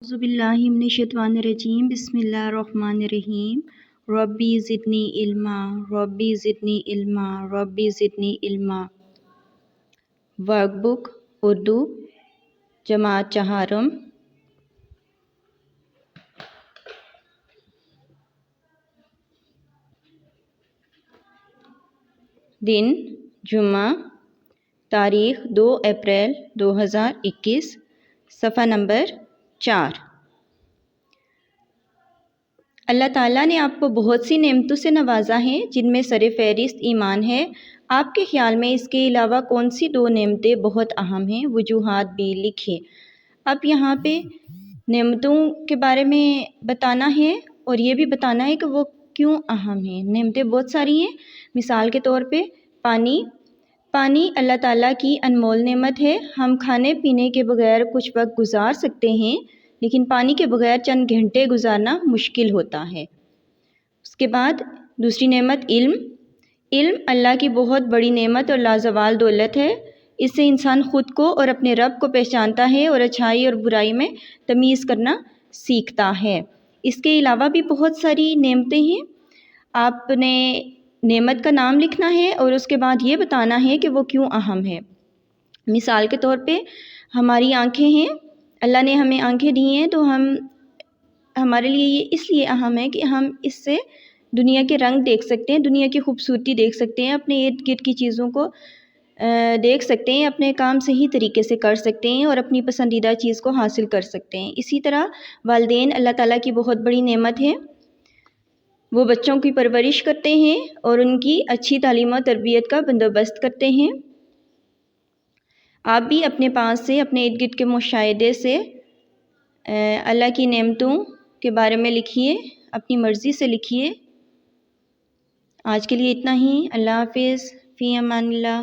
أعوذ بالله من الشیطان الرجیم بسم اللہ الرحمن الرحیم ربی زدنی علما ربی زدنی علما ربی زدنی علما ورک بک اردو جماعت چہارم دن جمعہ تاریخ 2 اپریل 2021 صفحہ نمبر 4۔ اللہ تعالیٰ نے آپ کو بہت سی نعمتوں سے نوازا ہے جن میں سر فہرست ایمان ہے۔ آپ کے خیال میں اس کے علاوہ کون سی 2 نعمتیں بہت اہم ہیں؟ وجوہات بھی لکھیں۔ اب یہاں پہ نعمتوں کے بارے میں بتانا ہے اور یہ بھی بتانا ہے کہ وہ کیوں اہم ہیں۔ نعمتیں بہت ساری ہیں، مثال کے طور پہ پانی اللہ تعالیٰ کی انمول نعمت ہے۔ ہم کھانے پینے کے بغیر کچھ وقت گزار سکتے ہیں، لیکن پانی کے بغیر چند گھنٹے گزارنا مشکل ہوتا ہے۔ اس کے بعد دوسری نعمت علم اللہ کی بہت بڑی نعمت اور لازوال دولت ہے۔ اس سے انسان خود کو اور اپنے رب کو پہچانتا ہے اور اچھائی اور برائی میں تمیز کرنا سیکھتا ہے۔ اس کے علاوہ بھی بہت ساری نعمتیں ہیں۔ آپ نے نعمت کا نام لکھنا ہے اور اس کے بعد یہ بتانا ہے کہ وہ کیوں اہم ہے۔ مثال کے طور پہ ہماری آنکھیں ہیں، اللہ نے ہمیں آنکھیں دی ہیں تو ہمارے لیے یہ اس لیے اہم ہے کہ ہم اس سے دنیا کے رنگ دیکھ سکتے ہیں، دنیا کی خوبصورتی دیکھ سکتے ہیں، اپنے ارد گرد کی چیزوں کو دیکھ سکتے ہیں، اپنے کام صحیح طریقے سے کر سکتے ہیں اور اپنی پسندیدہ چیز کو حاصل کر سکتے ہیں۔ اسی طرح والدین اللہ تعالیٰ کی بہت بڑی نعمت ہے۔ وہ بچوں کی پرورش کرتے ہیں اور ان کی اچھی تعلیم و تربیت کا بندوبست کرتے ہیں۔ آپ بھی اپنے پاس سے، اپنے ارد گرد کے مشاہدے سے اللہ کی نعمتوں کے بارے میں لکھیے، اپنی مرضی سے لکھیے۔ آج کے لیے اتنا ہی۔ اللہ حافظ، فی امان اللہ۔